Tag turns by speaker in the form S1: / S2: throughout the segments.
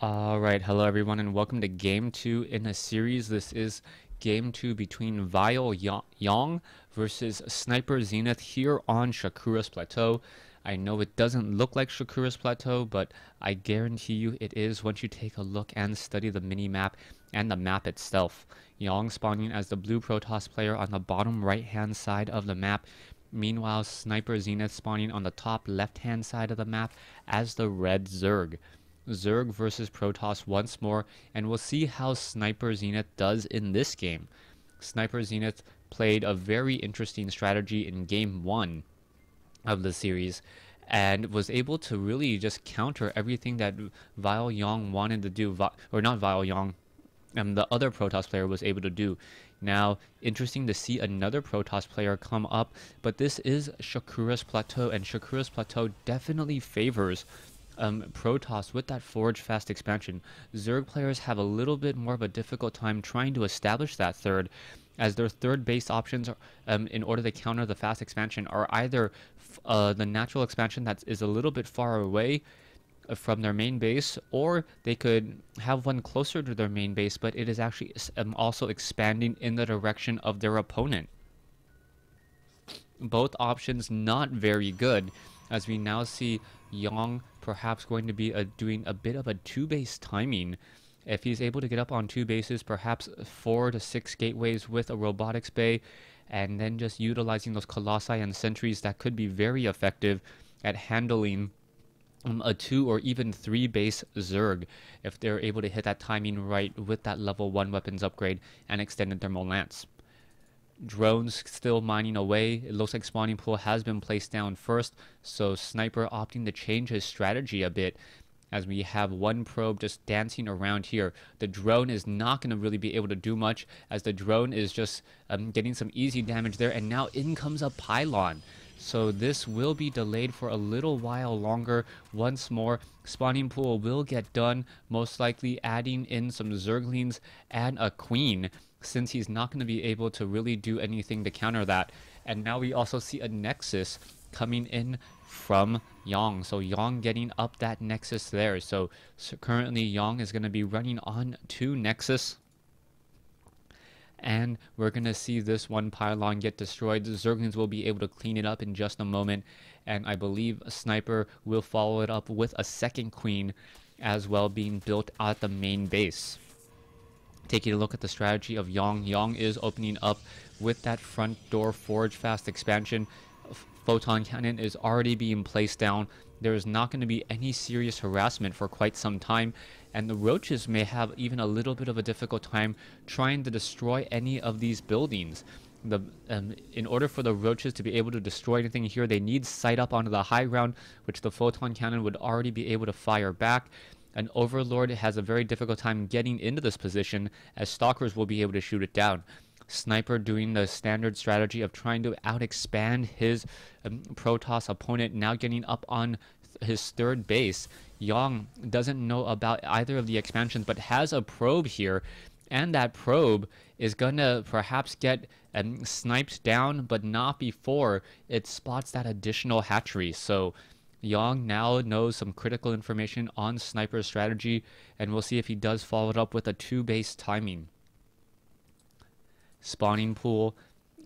S1: Alright, hello everyone and welcome to Game 2 in a series. This is Game 2 between Vile Yong versus Sniper Zenith here on Shakura's Plateau. I know it doesn't look like Shakura's Plateau, but I guarantee you it is once you take a look and study the mini-map and the map itself. Yong spawning as the blue Protoss player on the bottom right-hand side of the map. Meanwhile, Sniper Zenith spawning on the top left-hand side of the map as the red Zerg. Zerg versus Protoss once more, and we'll see how Sniper Zenith does in this game. Sniper Zenith played a very interesting strategy in Game 1 of the series, and was able to really just counter everything that Vile Yong wanted to do, or not Vile Yong, the other Protoss player was able to do. Now, interesting to see another Protoss player come up, but this is Shakura's Plateau, and Shakura's Plateau definitely favors Protoss with that Forge Fast expansion. Zerg players have a little bit more of a difficult time trying to establish that third, as their third base options are, in order to counter the fast expansion are either the natural expansion that is a little bit far away from their main base, or they could have one closer to their main base, but it is actually also expanding in the direction of their opponent. Both options not very good, as we now see Yong perhaps going to be doing a bit of a two-base timing. If he's able to get up on two bases, perhaps 4 to 6 gateways with a robotics bay, and then just utilizing those colossi and sentries, that could be very effective at handling a 2 or even 3 base Zerg if they're able to hit that timing right with that level 1 weapons upgrade and extended thermal lance. Drones still mining away. It looks like spawning pool has been placed down first, so Sniper opting to change his strategy a bit, as we have one probe just dancing around here. The drone is not going to really be able to do much, as the drone is just getting some easy damage there, and now in comes a pylon. So this will be delayed for a little while longer. Once more, spawning pool will get done, most likely adding in some Zerglings and a queen, since he's not going to be able to really do anything to counter that. And now we also see a Nexus coming in from Yong. So Yong getting up that Nexus there. So currently Yong is going to be running on 2 Nexus. And we're going to see this one pylon get destroyed. The Zerglings will be able to clean it up in just a moment. And I believe Sniper will follow it up with a second queen as well, being built at the main base. Taking a look at the strategy of Yong. Yong is opening up with that front door Forge Fast expansion. Photon cannon is already being placed down. There is not going to be any serious harassment for quite some time, and the roaches may have even a little bit of a difficult time trying to destroy any of these buildings. In order for the roaches to be able to destroy anything here, they need sight up onto the high ground, which the photon cannon would already be able to fire back. An Overlord has a very difficult time getting into this position, as Stalkers will be able to shoot it down. Sniper doing the standard strategy of trying to out-expand his Protoss opponent, now getting up on his third base. Yong doesn't know about either of the expansions, but has a probe here, and that probe is gonna perhaps get sniped down, but not before it spots that additional hatchery. So Yong now knows some critical information on Sniper's strategy, and we'll see if he does follow it up with a 2-base timing. Spawning pool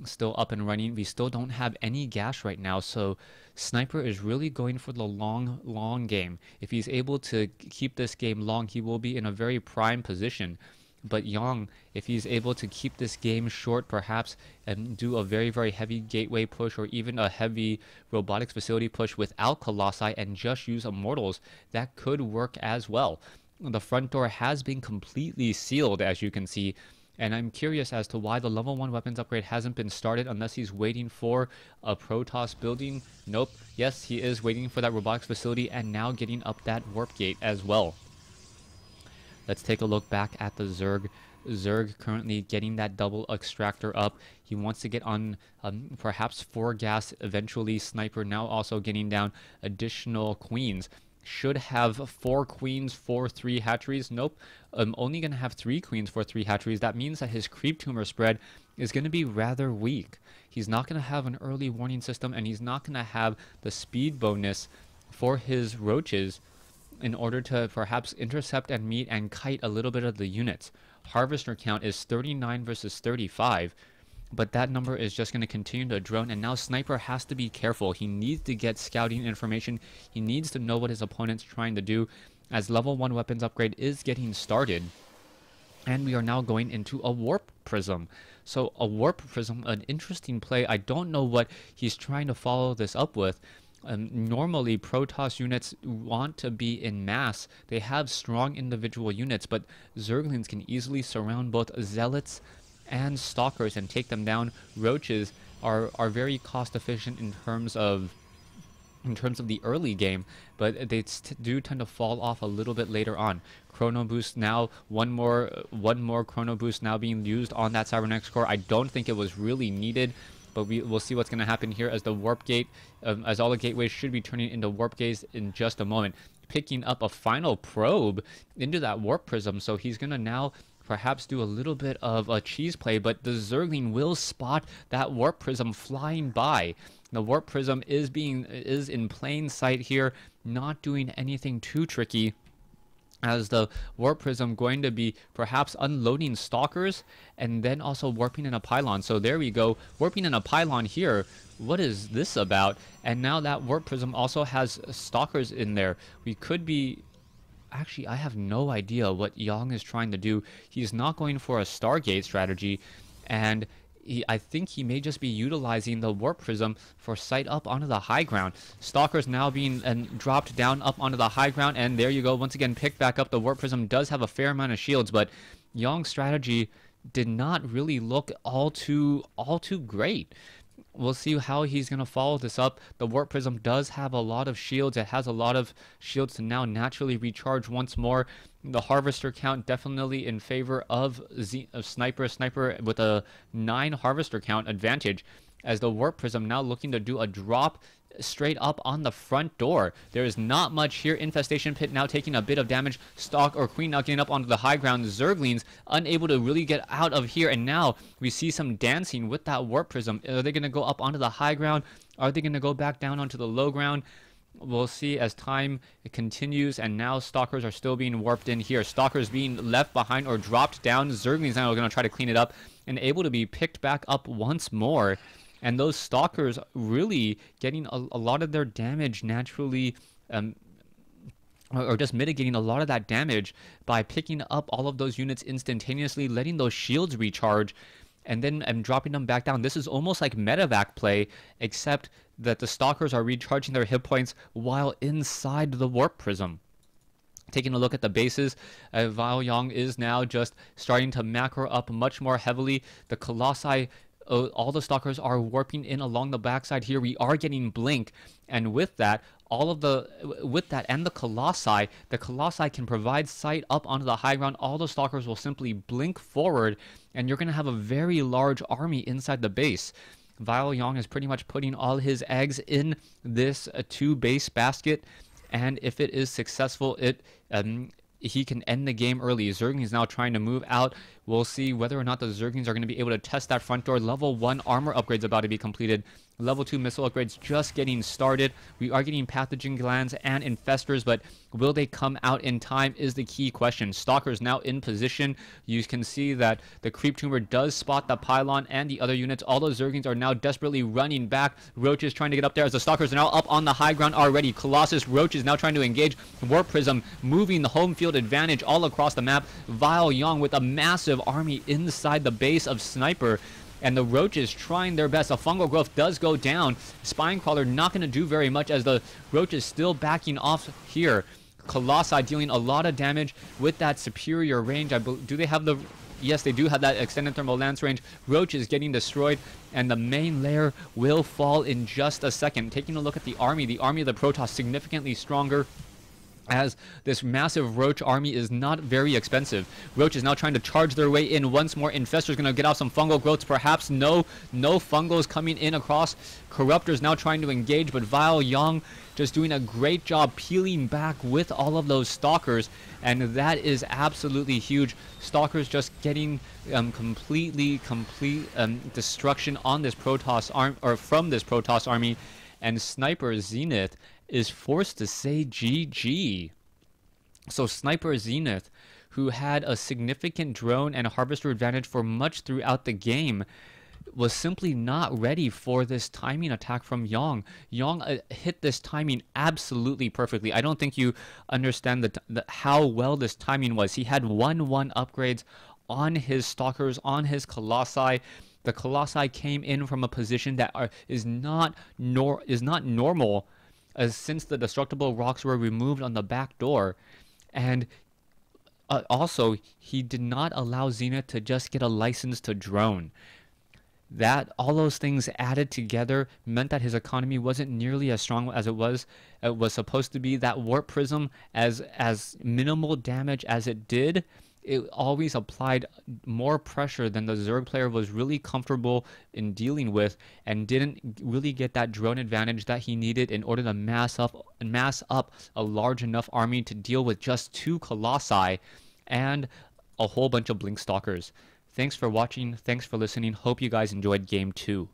S1: still up and running. We still don't have any gas right now, so Sniper is really going for the long game. If he's able to keep this game long, he will be in a very prime position. But Yong, if he's able to keep this game short, perhaps, and do a very heavy gateway push, or even a heavy robotics facility push without Colossi and just use Immortals, that could work as well. The front door has been completely sealed, as you can see, and I'm curious as to why the level 1 weapons upgrade hasn't been started, unless he's waiting for a Protoss building. Nope. Yes, he is waiting for that robotics facility, and now getting up that warp gate as well. Let's take a look back at the Zerg. Zerg currently getting that double extractor up. He wants to get on perhaps 4 gas eventually. Sniper now also getting down additional queens. Should have 4 queens for 3 hatcheries. Nope. I'm only going to have 3 queens for 3 hatcheries. That means that his creep tumor spread is going to be rather weak. He's not going to have an early warning system, and he's not going to have the speed bonus for his roaches in order to perhaps intercept and meet and kite a little bit of the units. Harvester count is 39 versus 35, but that number is just going to continue to drone, and now Sniper has to be careful. He needs to get scouting information. He needs to know what his opponent's trying to do, as level 1 weapons upgrade is getting started. And we are now going into a Warp Prism. So a Warp Prism, an interesting play. I don't know what he's trying to follow this up with. Normally, Protoss units want to be in mass. They have strong individual units, but Zerglings can easily surround both Zealots and Stalkers and take them down. Roaches are very cost efficient in terms of the early game, but they do tend to fall off a little bit later on. Chrono Boost now, one more Chrono Boost now being used on that Cybernetics core. I don't think it was really needed, but we'll see what's going to happen here as the Warp Gate, as all the gateways should be turning into Warp Gates in just a moment. Picking up a final probe into that Warp Prism, so he's going to now perhaps do a little bit of a cheese play, but the Zergling will spot that Warp Prism flying by. The Warp Prism is in plain sight here, not doing anything too tricky, as the Warp Prism going to be perhaps unloading Stalkers and then also warping in a pylon. So there we go, warping in a pylon here. What is this about? And now that Warp Prism also has Stalkers in there. We could be... Actually, I have no idea what Yang is trying to do. He's not going for a Stargate strategy, and I think he may just be utilizing the Warp Prism for sight up onto the high ground. Stalkers now being dropped down up onto the high ground, and there you go, once again picked back up. The Warp Prism does have a fair amount of shields, but Yang's strategy did not really look all too great. We'll see how he's going to follow this up. The Warp Prism does have a lot of shields. It has a lot of shields to now naturally recharge once more. The Harvester count definitely in favor of Sniper. Sniper with a 9 Harvester count advantage, as the Warp Prism now looking to do a drop straight up on the front door. There is not much here. Infestation Pit now taking a bit of damage. Stalk or Queen now getting up onto the high ground. Zerglings unable to really get out of here, and now we see some dancing with that Warp Prism. Are they going to go up onto the high ground? Are they going to go back down onto the low ground? We'll see as time continues, and now Stalkers are still being warped in here. Stalkers being left behind or dropped down. Zerglings now are going to try to clean it up and able to be picked back up once more. And those Stalkers really getting a lot of their damage naturally, or just mitigating a lot of that damage by picking up all of those units instantaneously, letting those shields recharge, and then dropping them back down. This is almost like medevac play, except that the Stalkers are recharging their hit points while inside the Warp Prism. Taking a look at the bases, Vile Yang is now just starting to macro up much more heavily. The Colossi... all the Stalkers are warping in along the backside here. We are getting blink, and with that and the Colossi can provide sight up onto the high ground. All the Stalkers will simply blink forward, and you're going to have a very large army inside the base. Vile Yang is pretty much putting all his eggs in this 2-base basket, and if it is successful, he can end the game early. Zerglings is now trying to move out. We'll see whether or not the Zerglings are going to be able to test that front door. Level 1 armor upgrades about to be completed. Level 2 missile upgrades just getting started. We are getting pathogen glands and infestors, but will they come out in time is the key question. Stalkers now in position. You can see that the creep tumor does spot the pylon and the other units. All those Zerglings are now desperately running back. Roaches trying to get up there as the Stalkers are now up on the high ground already. Colossus, Roaches now trying to engage. Warp Prism moving the home field advantage all across the map. Vile Yang with a massive army inside the base of Sniper, and the Roaches trying their best. A fungal growth does go down. Spinecrawler not going to do very much as the Roaches still backing off here. Colossi dealing a lot of damage with that superior range. Do they have the... Yes, they do have that extended thermal lance range. Roaches getting destroyed, and the main layer will fall in just a second. Taking a look at the army of the Protoss significantly stronger, as this massive Roach army is not very expensive. Roach is now trying to charge their way in once more. Infestor's going to get off some fungal growths, perhaps. No fungals coming in across. Corruptor's now trying to engage, but Vile Yang just doing a great job peeling back with all of those Stalkers, and that is absolutely huge. Stalkers just getting complete destruction on this Protoss arm, or from this Protoss army, and Sniper Zenith is forced to say GG. So Sniper Zenith, who had a significant drone and harvester advantage for much throughout the game, was simply not ready for this timing attack from Yong. Yong hit this timing absolutely perfectly. I don't think you understand how well this timing was. He had 1-1 upgrades on his Stalkers, on his Colossi. The Colossi came in from a position that is not normal, as since the destructible rocks were removed on the back door. And also, he did not allow Zenith to just get a license to drone. That all those things added together meant that his economy wasn't nearly as strong as it was supposed to be. That warp prism, as minimal damage as it did, it always applied more pressure than the Zerg player was really comfortable in dealing with, and didn't really get that drone advantage that he needed in order to mass up a large enough army to deal with just 2 Colossi and a whole bunch of Blink Stalkers. Thanks for watching. Thanks for listening. Hope you guys enjoyed Game 2.